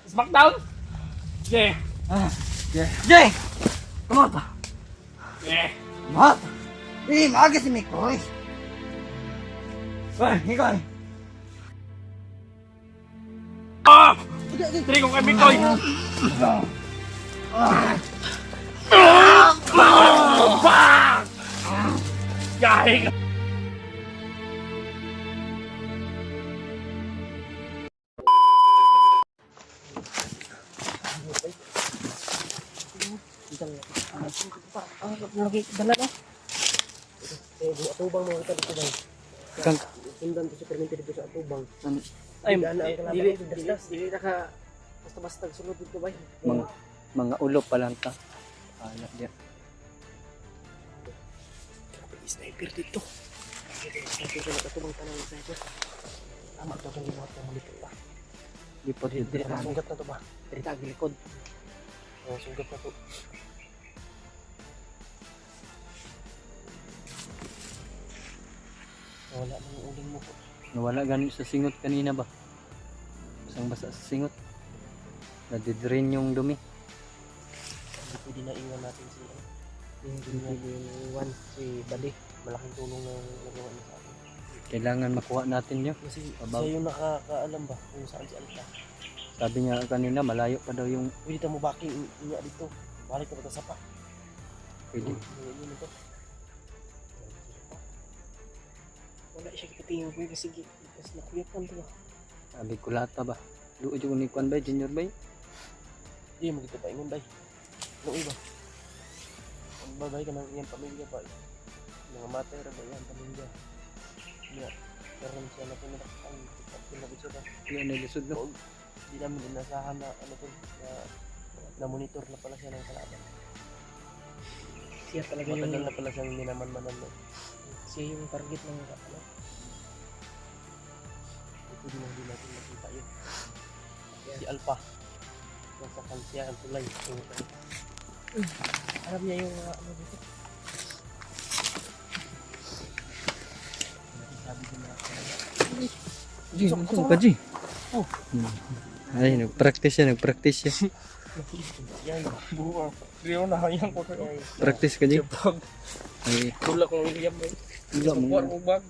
Smackdown? Sige. Jay! Kumata! Sige. Mat! Maaga si Mikoy! Ay, ikaw eh! Ah! Tiri ko kay Mikoy. Yahing! Lagi dala na. Atubang mo kita dito bang. Kang, Sundan to sa permente dito sa atubang. Ay, Dili na ka basta-basta sulod dito bay. mga ulo pa lang ta. Anak dia. Sniper dito. Sniper sa atubang tanang sniper. Tama to kung liwat ng mulito pa. Lipot Dili dito. na sugat na to ba? Dili ta gilikod. Oh, sugat na to. Wala nang uling mo po. Nawala ganun sa singot kanina ba? Basang basa sa singot. Nadidrain yung dumi. Hindi pwede na ingan natin si yung one, si Bali. Malaking tulong na nagawa niya sa akin. Kailangan makuha natin yun. Kasi Abaw. siya yung nakakaalam ba kung saan si Alta. Sabi niya kanina malayo pa daw yung Pwede tayo mo baking niya dito. Balik ka ba sa pa? pwede. Yun ito. Wala siya kipatingin ko kasi nakuyapan ito ba? Sabi ko lata ba? Luod yung ni Kwan ba? Junior ba? Hindi mo kita pa ingon bay. Ano iba? Ang babay ka ng iyang pamilya ba? Mga mater ba iyang pamilya? Iya. Karon siya na pinakang pinabit siya ba? Yan ay lisod no? Hindi namin inasahan na ano to na monitor na pala siya ng kalaban. Siya talaga yung matagal na pala siyang minaman-manan no. Siya yung target ng ano. Ito din hindi natin makita yun. Si Alpha. Nasa kansya ang tulay. Alam niya yung ano dito. Sabi ko na Ji, ano ka Ji? Oh. Ay, nag-practice siya. Yan. Buwa. Rio na hayang ko kayo. Practice ka Ji. Ay, Tulak ko William eh. wala mo. Buwan mo bag.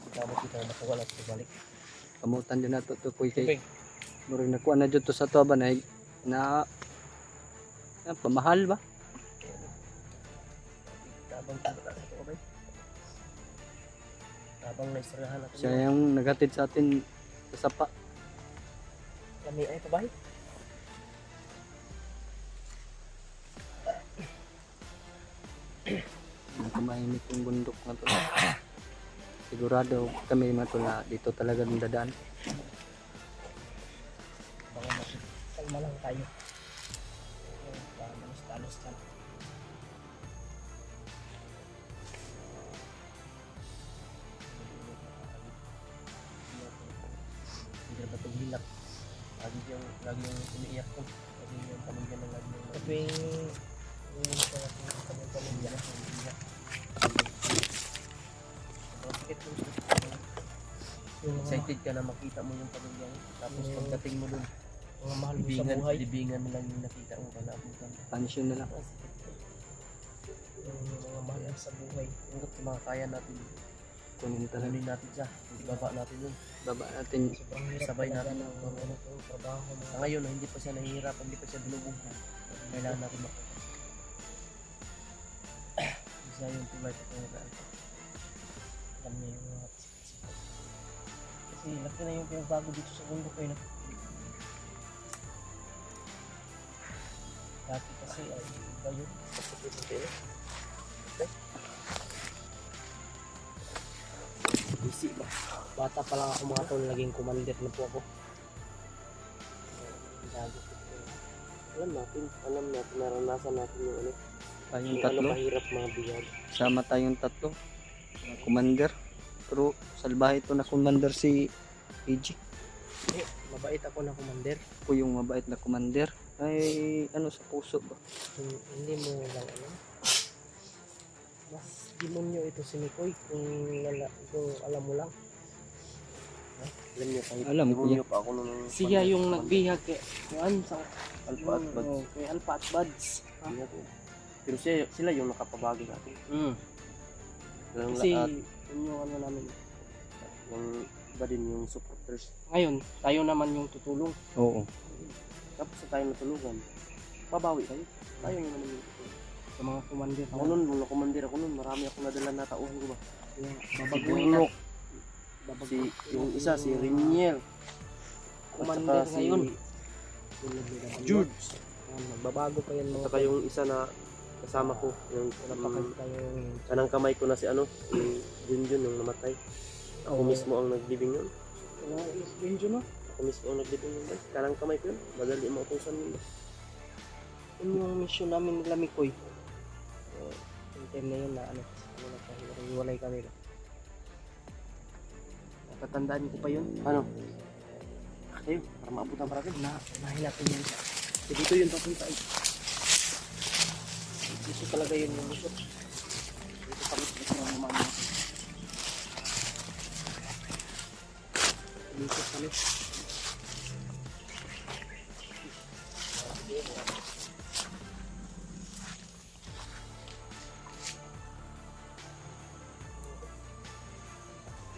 Tama kita nakawala sa balik. Kamutan din nato to kuy kay. Tubig. Murag nakuha na dito sa to ba na pamahal ba? Tabang kita sa ito, okay? Tabang naisirahan natin. Siya yung naghatid sa atin sa sapa. Kami ay pabay. Kumahimik yung bundok na to. Sigurado kami matula dito talaga ng dadaan. Baka kalma lang tayo. Baka manis-talos ka. Hindi ba itong hilak? Lagi yung umiiyak ko. Lagi yung pamilya ng lagi yung... Ito yung pamilya ng umiiyak. Bakit mo excited ka na makita mo yung pamilya mo. Tapos pagdating mo dun, mga mahal mo sa buhay. Libingan mo lang yung nakita mo ka na abutan. Pansyon na lang. Yung mga mahal sa buhay. Hanggat makakaya natin, Kunin talaga. kunin natin siya. Ibaba natin yun. Baba natin. Sobrang hirap sabay natin ang trabaho. Sa ngayon, hindi pa siya nahihirapan, hindi pa siya binubog. Kailangan natin makita. Isa yung tulay sa kanya. Alam niya yung mga sikat-sikat. Kasi laki na yung pinagbago dito sa mundo ko. Dati kasi ay iba yun. Busy ba? Bata pa lang ako mga taon, naging commander na po ako. Alam natin, naranasan natin yung ano. Tayong Yung tatlo. ano mahirap mga biyag. Sama tayong tatlo. Mga commander. Pero salbahe ito na commander si PG. Mabait ako na commander. Ako yung mabait na commander. Ay ano sa puso ba? Hindi mo lang ano. Mas demonyo ito si Mikoy kung alam mo lang. Alam niyo, kahit Alam ko demonyo pa ako nung... Siya yung nagbihag kay kuan sa Alpha at Buds. kay Alpha at Buds. Bihag yun. Pero sila yung nakapabago sa atin. Yung Kasi lahat, yun yung ano namin. yung iba din yung supporters. Ngayon, tayo naman yung tutulong. Oo. Tapos sa tayo natulugan, babawi tayo. Tayo yung naman yung tutulong. Sa mga commander. Ako nun, nung nakumandir ako nun, marami akong nadala na tauhan ko ba? Kaya Si babaguhin na. Bunok, yung isa, si Riniel. Commander si ngayon. Jude. Magbabago pa yan At mga saka yung isa na kasama ko, yung napakal tayong kanang kamay ko na si ano, yung Junjun, yung namatay. Ako mismo ang naglibing yun. Benjo no? Ako mismo ang naglibing yun. Ay, kanang kamay ko yun. Madali mo utusan yun. Yun yung mission namin nila Mikoy. Yung time na yun na ano hiwalay kami. Natatandaan ko pa yun. Ano? Kayo, para maabutan para akin. Nahilapin yun siya. So, dito yun papunta eh. Dito talaga yun yung mission. Dito kami sa mga mamano. Dito kami.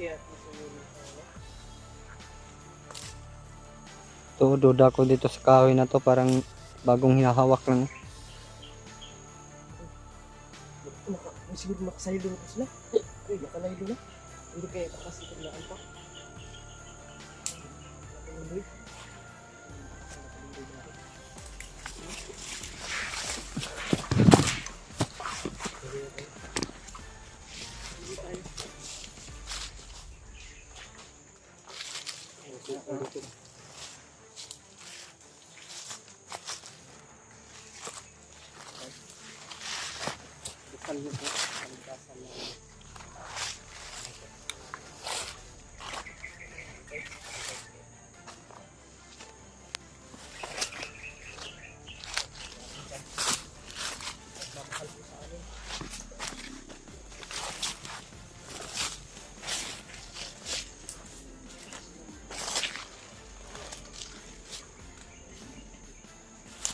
Kaya Ito, duda ko dito sa kahoy na to. Parang bagong hinahawak lang. siguro makasaylo na sila. Uy, nakalaylo na. Hindi kaya kakasitin na alpa. Nakalaylo.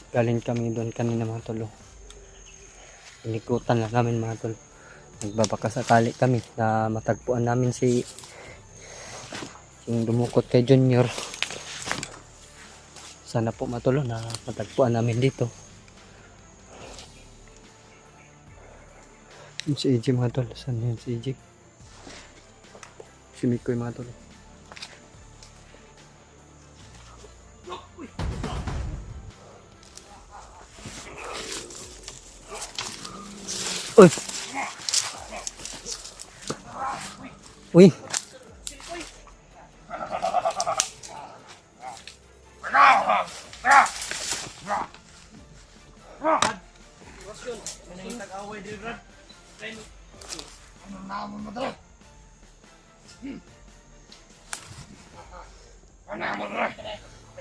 Galing kami doon kanina mga tol. Inikutan lang namin mga tol. Nagbabaka sakali kami na matagpuan namin si yung dumukot kay Junior. Sana po matulo na matagpuan namin dito. Yung si EJ mga tol. Saan yun si EJ? Si Mikoy mga tol. Uy! Uy!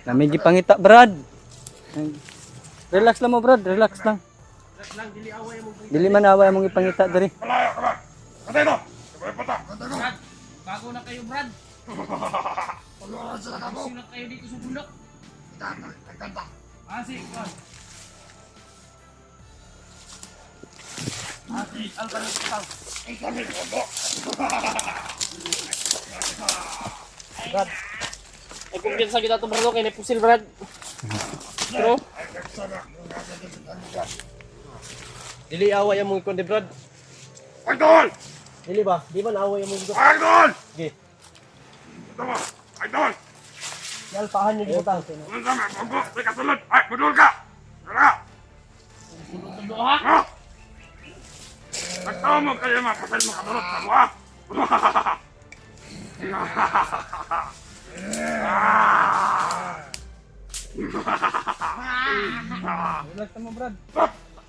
Namig ipangita, Brad. Relax lang mo, Brad. Relax lang. Dili man away mong ipangita diri. Bago na kayo, Brad. Bago na kayo dito sa bundok. Asik, Brad. Asik, alpa na ito. Brad. Ay kumpiyansa kita to bro kay Nepusil Brad. Bro. Dili away ang mga konde, Brad. Idol! Dili ba? Di ba naaway ang mga Idol! Sige. Ito mo, Idol! Yalpahan niyo di butang. Ano sa mga bumbo? May kasunod! Ay, budol ka! Tara! Sunod-sunod ha? Ha? Nagtawa mo kayo mga kasal mo kasunod sa mo ha? Relax mo Brad.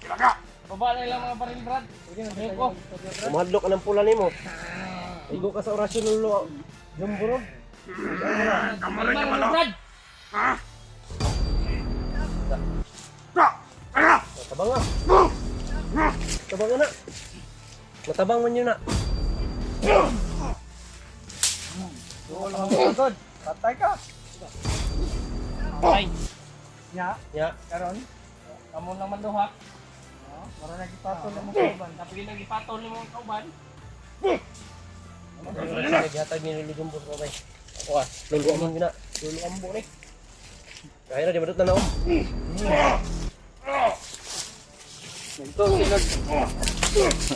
Kila ka! Baba na lang mga baril Brad. Ayun ko. Umahadlok ka ng pula nimo. Igo ka sa orasyon nulo. Jumburo. Kamalay ka malo! Brad. Ha? Tara! Tabang nga. Tabang nga na. Matabang man yun na. Doon lang ang agad. Patay ka. Ay, Nya, ya. karon. Kamu naman daw ha. Para nagipatol na mo kauban. Tapos nang ipatol ni mga kauban. Naghatag ni Lulumbos ko bay. Ako lulu amon gina. Lulu ambo ni. Kaya na di madot na naon. Ito, sinod.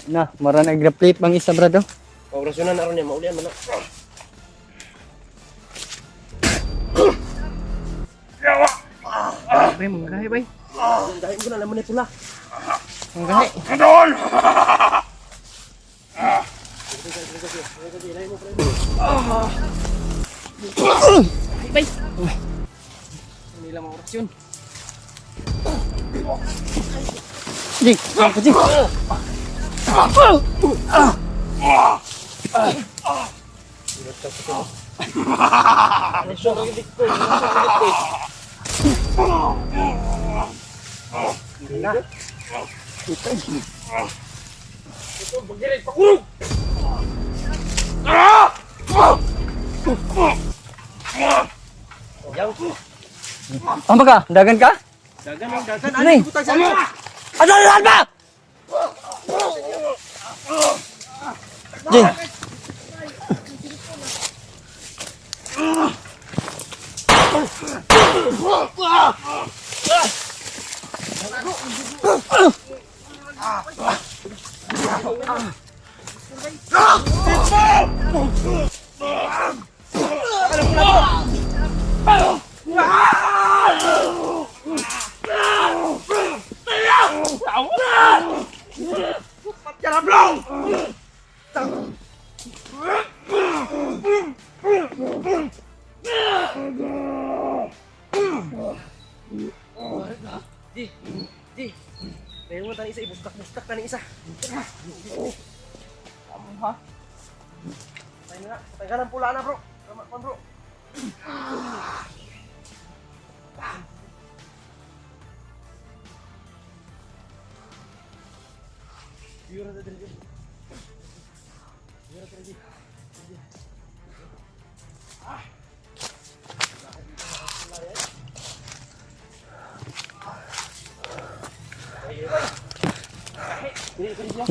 Na, mara nag-replate bang isa brado? Operasyonan aron niya maulian man na. Yawa! Bay, manggahi bay. Dahil ko na naman ni pula. Manggahi. Doon! Bay. Hindi lang orasyon. Jing, ako jing. Operasyon ko gid ko. Na. Ito bagiray pakulog. Yang Amba ka? Dagan ka? dagan ang dagan Ano eh? butang sa isa. Ano ba? Jing. Di. Meron mo tani isa ibustak-bustak tani isa. Kamu ha? Tayo na. Tayo ka ng pula na bro. Tama man bro. Yura na dali. Yura dali.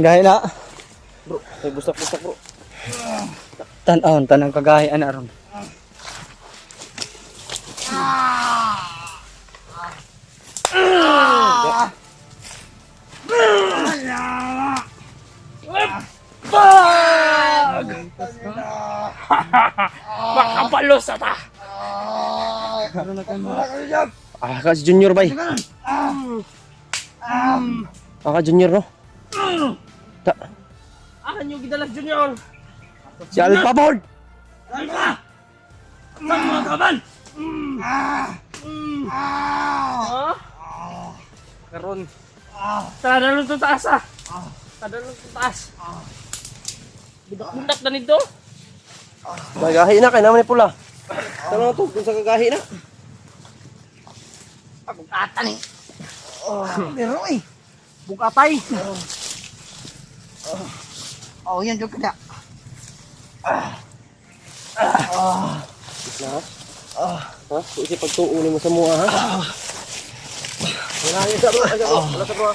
Gahi na. Bro, tayo bustak-bustak bro. Tan-on, tanang kagahian aron. Makapalo sa ta. Ka si Junior bay. Ka Junior no. Ta. Akan yung gidalas Junior. Si Alpha Board. Alpha! Saan mga kaban? Karon. Tadalon to taas ah. Tadalon to taas. Budak-budak na nito. Magahi na kay naman ni pula. Tama to kung sa kagahi na. Bugatan eh. Pero eh. Bugatay. Oh, yan juga kada. Ha? Kasi pagtuon mo sa mua ha. Wala yun sa mga. Wala sa mga.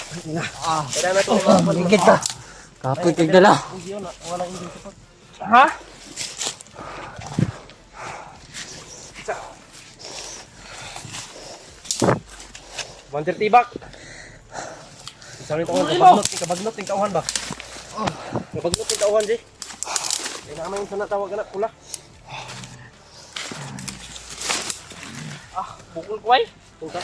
Kaya na ito. Ligid ka. Kapoy kay dala. Wala yung sa pag. Ha? Wanter tibak. Isang ito ang kabagnot ng kauhan ba? Kabagnot ng kauhan di. Kaya naman yung sana tawag anak pula. Bukol ko ay. Tungka.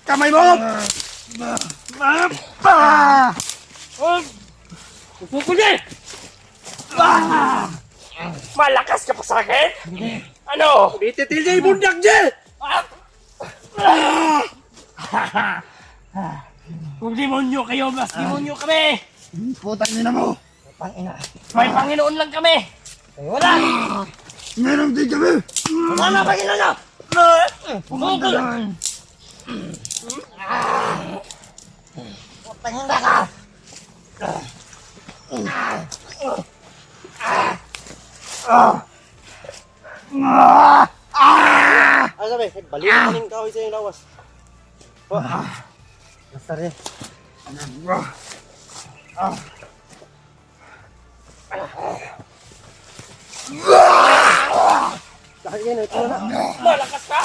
Kamay mo! Bukol niya! Malakas ka pa sa akin? Ano? Ititil niya yung bundak niya! Kung demonyo kayo, mas demonyo kami! Putang ina mo! May Panginoon lang kami! Wala! Meron din kami! Wala na Panginoon na! Bukol! Ah, sabi, balik mo ning kahoy sa iyong lawas. Basta rin. Dahil yan, ito na. Malakas ka!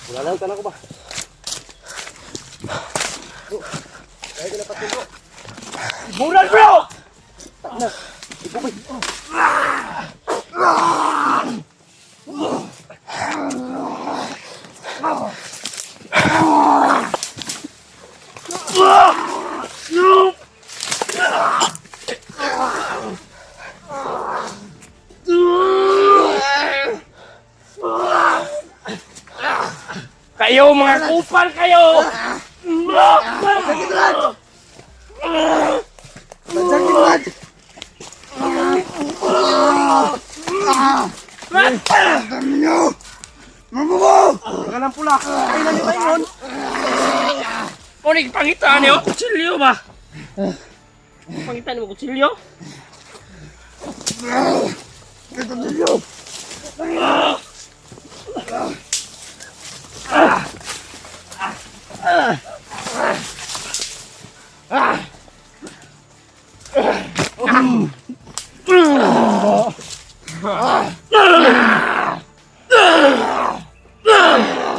Wala lang, tanong ko ba? Dahil ka na patulo. Bulan, bro! Kayo, mga kupal kayo! Kalang pula. Ay, nani ba yun? Kunig pangitaan niyo, kutsilyo ba? Pangitaan mo kutsilyo?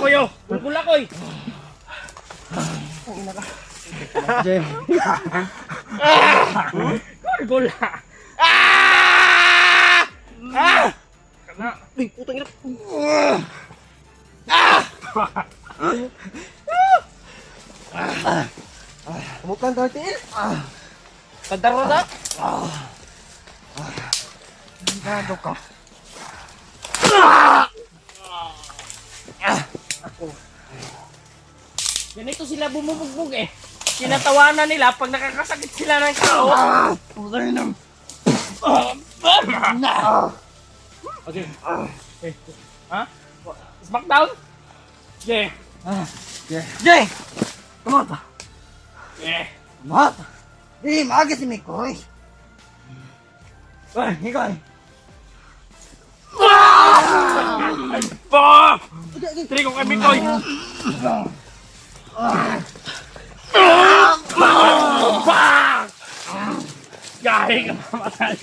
Kuyo, bulbula koy. Jem. Bulbula. Kana. Uy, putang ina. Mutan daw tiil. Tadaro na. Gado ka. Ganito sila bumubugbog eh. Tinatawanan nila pag nakakasakit sila ng tao. Okay. Ha? Smackdown? Yeah. Jay! Kumata! Yeah. Kumata! Di, maaga si Mikoy! Ay, Mikoy! Pa! Tiri ko kay Mikoy. Gahi ka mamatay.